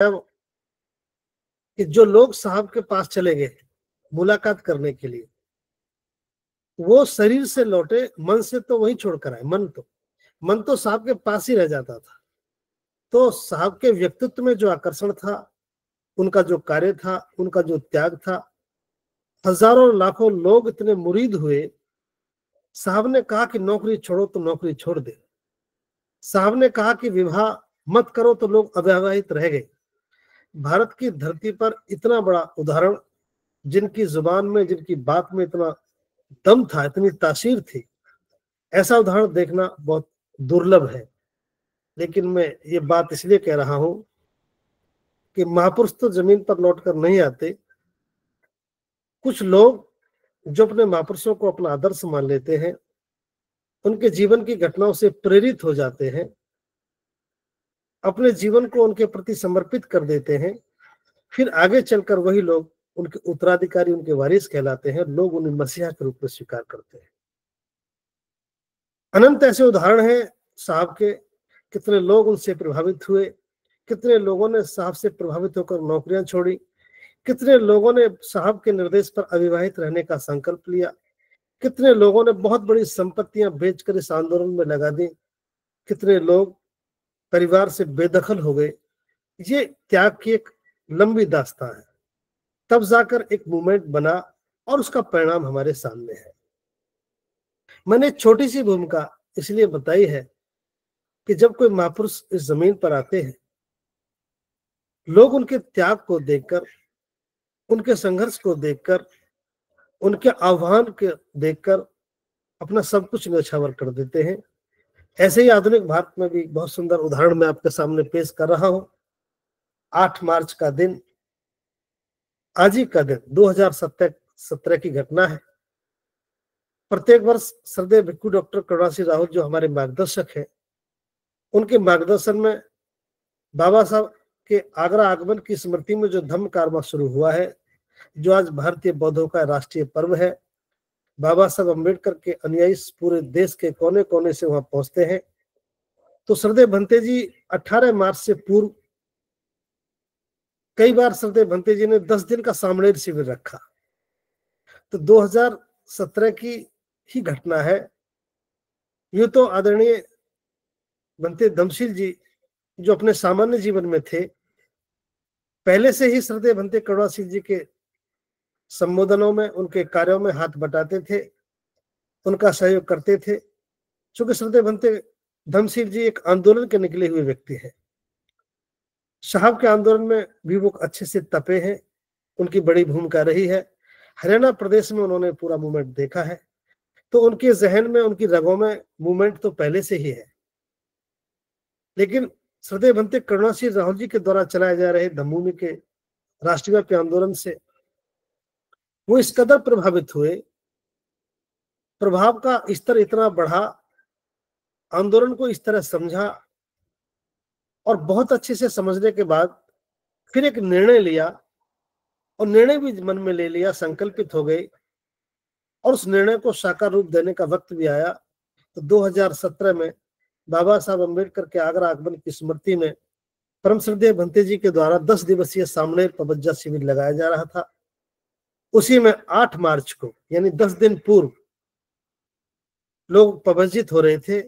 कि जो लोग साहब के पास चले गए मुलाकात करने के लिए, वो शरीर से लौटे, मन से तो वही छोड़कर आए। मन तो साहब के पास ही रह जाता था। तो साहब के व्यक्तित्व में जो आकर्षण था, उनका जो कार्य था, उनका जो त्याग था, हजारों लाखों लोग इतने मुरीद हुए। साहब ने कहा कि नौकरी छोड़ो तो नौकरी छोड़ दे। साहब ने कहा कि विवाह मत करो तो लोग अविवाहित रह गए। भारत की धरती पर इतना बड़ा उदाहरण, जिनकी जुबान में, जिनकी बात में इतना दम था, इतनी तासीर थी, ऐसा उदाहरण देखना बहुत दुर्लभ है। लेकिन मैं ये बात इसलिए कह रहा हूं कि महापुरुष तो जमीन पर लौटकर नहीं आते। कुछ लोग जो अपने महापुरुषों को अपना आदर्श मान लेते हैं, उनके जीवन की घटनाओं से प्रेरित हो जाते हैं, अपने जीवन को उनके प्रति समर्पित कर देते हैं, फिर आगे चलकर वही लोग उनके उत्तराधिकारी, उनके वारिस कहलाते हैं। लोग उन्हें मसीहा के रूप में स्वीकार करते हैं। अनंत ऐसे उदाहरण हैं साहब के। कितने लोग उनसे प्रभावित हुए, कितने लोगों ने साहब से प्रभावित होकर नौकरियां छोड़ी, कितने लोगों ने साहब के निर्देश पर अविवाहित रहने का संकल्प लिया, कितने लोगों ने बहुत बड़ी संपत्तियां बेचकर इस आंदोलन में लगा दी, कितने लोग परिवार से बेदखल हो गए। ये त्याग की एक लंबी दास्तां है। तब जाकर एक मूवमेंट बना और उसका परिणाम हमारे सामने है। मैंने छोटी सी भूमिका इसलिए बताई है कि जब कोई महापुरुष इस जमीन पर आते हैं, लोग उनके त्याग को देखकर, उनके संघर्ष को देखकर, उनके आह्वान को देखकर अपना सब कुछ न्यौछावर कर देते हैं। ऐसे ही आधुनिक भारत में भी बहुत सुंदर उदाहरण मैं आपके सामने पेश कर रहा हूं। 8 मार्च का दिन, आज ही का दिन 2017 की घटना है। प्रत्येक वर्ष श्रद्धेय भिक्खु डॉक्टर करुणा सिंह राहुल जो हमारे मार्गदर्शक हैं, उनके मार्गदर्शन में बाबा साहब के आगरा आगमन की स्मृति में जो धम्म कारवां शुरू हुआ है, जो आज भारतीय बौद्धों का राष्ट्रीय पर्व है। बाबा साहब अम्बेडकर के अनुयायी पूरे देश के कोने कोने से वहां पहुंचते हैं। तो श्रद्धेय भंते जी 18 मार्च से पूर्व कई बार श्रद्धेय भंते जी ने 10 दिन का सामणेर शिविर रखा। तो 2017 की ही घटना है। यूं तो आदरणीय भंते धमशील जी जो अपने सामान्य जीवन में थे, पहले से ही श्रद्धेय भंते करुणा सिंह जी के संबोधनों में, उनके कार्यों में हाथ बटाते थे, उनका सहयोग करते थे। चूंकि श्रद्धेय भंते धमशील जी एक आंदोलन के निकले हुए व्यक्ति हैं, साहब के आंदोलन में भी वो अच्छे से तपे हैं, उनकी बड़ी भूमिका रही है। हरियाणा प्रदेश में उन्होंने पूरा मूवमेंट देखा है, तो उनके जहन में, उनकी रगों में मूवमेंट तो पहले से ही है। लेकिन श्रद्धेय भंते करुणा सिंह राहुल जी के द्वारा चलाए जा रहे धम्मभूमि के राष्ट्रव्यापी आंदोलन से वो इस कदर प्रभावित हुए, प्रभाव का स्तर इतना बढ़ा, आंदोलन को इस तरह समझा, और बहुत अच्छे से समझने के बाद फिर एक निर्णय लिया, और निर्णय भी मन में ले लिया, संकल्पित हो गए, और उस निर्णय को साकार रूप देने का वक्त भी आया। तो 2017 में बाबा साहब अम्बेडकर के आगरा आगमन की स्मृति में परम श्रद्धेय भंते जी के द्वारा 10 दिवसीय सामणेर पबज्जा शिविर लगाया जा रहा था। उसी में 8 मार्च को, यानी 10 दिन पूर्व, लोग पबज्जित हो रहे थे।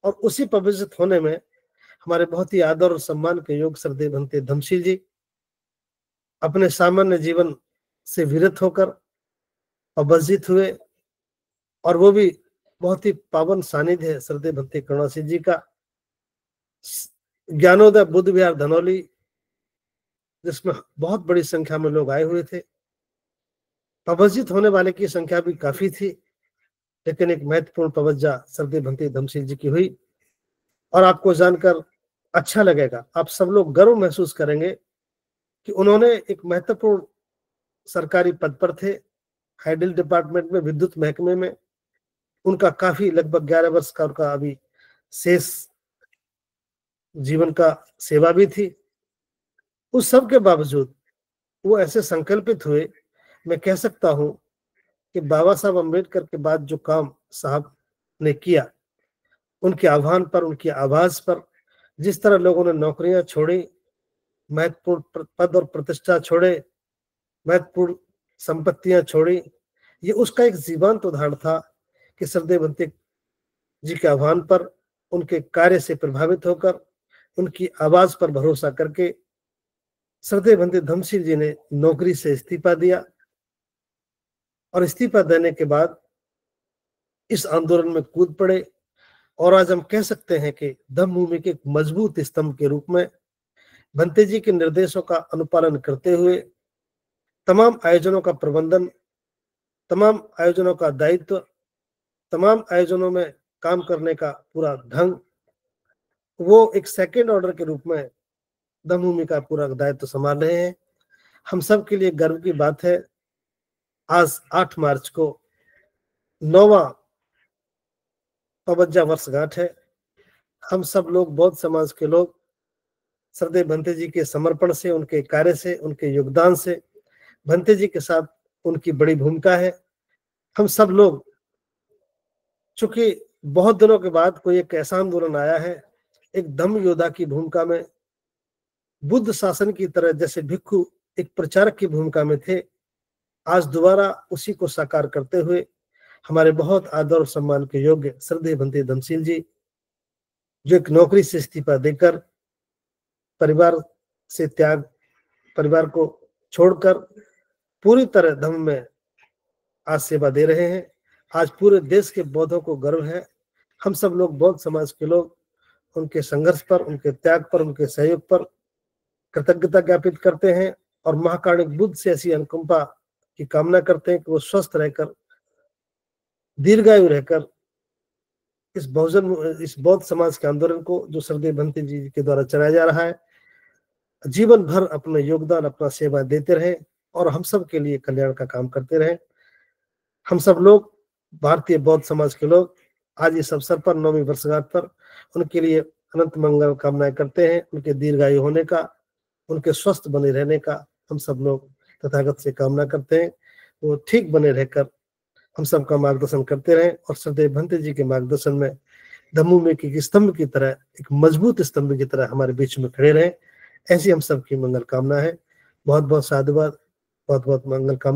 और उसी पबज्जित होने में हमारे बहुत ही आदर और सम्मान के योग्य श्रद्धेय भंते धमशील जी अपने सामान्य जीवन से विरत होकर पबज्जित हुए। और वो भी बहुत ही पावन सानिध्य है श्रद्धेय भंते करुणा सिंह जी का, ज्ञानोदय बुद्ध विहार धनौली, जिसमें बहुत बड़ी संख्या में लोग आए हुए थे। पबज्जित होने वाले की संख्या भी काफी थी, लेकिन एक महत्वपूर्ण पबज्जा श्रद्धेय भंते धमशील जी की हुई। और आपको जानकर अच्छा लगेगा, आप सब लोग गर्व महसूस करेंगे कि उन्होंने एक महत्वपूर्ण सरकारी पद पर थे, हाइडल डिपार्टमेंट में, विद्युत महकमे में। उनका काफी, लगभग 11 वर्ष का उनका अभी शेष जीवन का सेवा भी थी। उस सब के बावजूद वो ऐसे संकल्पित हुए। मैं कह सकता हूं कि बाबा साहब अम्बेडकर के बाद जो काम साहब ने किया, उनके आह्वान पर, उनकी आवाज पर, जिस तरह लोगों ने नौकरियां छोड़ी, महत्वपूर्ण पद और प्रतिष्ठा छोड़े, महत्वपूर्ण संपत्तियां छोड़ी। ये उसका एक जीवंत उदाहरण था कि सरदेव भंते जी के आह्वान पर, उनके कार्य से प्रभावित होकर, उनकी आवाज पर भरोसा करके सरदेव भंते धमसिल जी ने नौकरी से इस्तीफा दिया और इस्तीफा देने के बाद इस आंदोलन में कूद पड़े। और आज हम कह सकते हैं कि धम्मभूमि के एक मजबूत स्तंभ के रूप में भंते जी के निर्देशों का अनुपालन करते हुए तमाम आयोजनों का प्रबंधन, तमाम आयोजनों का दायित्व, तमाम आयोजनों में काम करने का पूरा ढंग, वो एक सेकेंड ऑर्डर के रूप में धम्मभूमि का पूरा दायित्व संभाल रहे हैं। हम सब के लिए गर्व की बात है, आज 8 मार्च को 9वां 52 वर्षगांठ है। हम सब लोग, बौद्ध समाज के लोग, सरदेव भंते जी के समर्पण से, उनके कार्य से, उनके योगदान से, भंते जी के साथ उनकी बड़ी भूमिका है। हम सब लोग, चूंकि बहुत दिनों के बाद कोई एक ऐसा आंदोलन आया है, एक धम्म योद्धा की भूमिका में, बुद्ध शासन की तरह जैसे भिक्षु एक प्रचारक की भूमिका में थे, आज दोबारा उसी को साकार करते हुए हमारे बहुत आदर और सम्मान के योग्य सरदेव भंते धमसिल जी, जो एक नौकरी से इस्तीफा देकर, परिवार से त्याग, परिवार को छोड़कर पूरी तरह धम्म में आज सेवा दे रहे हैं। आज पूरे देश के बौद्धों को गर्व है। हम सब लोग, बौद्ध समाज के लोग, उनके संघर्ष पर, उनके त्याग पर, उनके सहयोग पर कृतज्ञता ज्ञापित करते हैं और महाकारुणिक बुद्ध से ऐसी अनुकंपा की कामना करते हैं कि वो स्वस्थ रहकर, दीर्घायु रहकर इस बौद्ध समाज के आंदोलन को, जो सरदेव भंते जी के द्वारा चलाया जा रहा है, जीवन भर अपना योगदान, अपना सेवा देते रहे और हम सब के लिए कल्याण का काम करते रहे। हम सब लोग, भारतीय बौद्ध समाज के लोग, आज इस अवसर पर 9वीं वर्षगांठ पर उनके लिए अनंत मंगल कामनाएं करते हैं। उनके दीर्घायु होने का, उनके स्वस्थ बने रहने का हम सब लोग तथागत से कामना करते हैं। वो ठीक बने रहकर हम सबका मार्गदर्शन करते रहें और सरदेव भंते जी के मार्गदर्शन में धम्मभूमि के स्तंभ की तरह, एक मजबूत स्तंभ की तरह हमारे बीच में खड़े रहें। ऐसी हम सबकी मंगल कामना है। बहुत बहुत साधुवाद, बहुत बहुत मंगल कामना।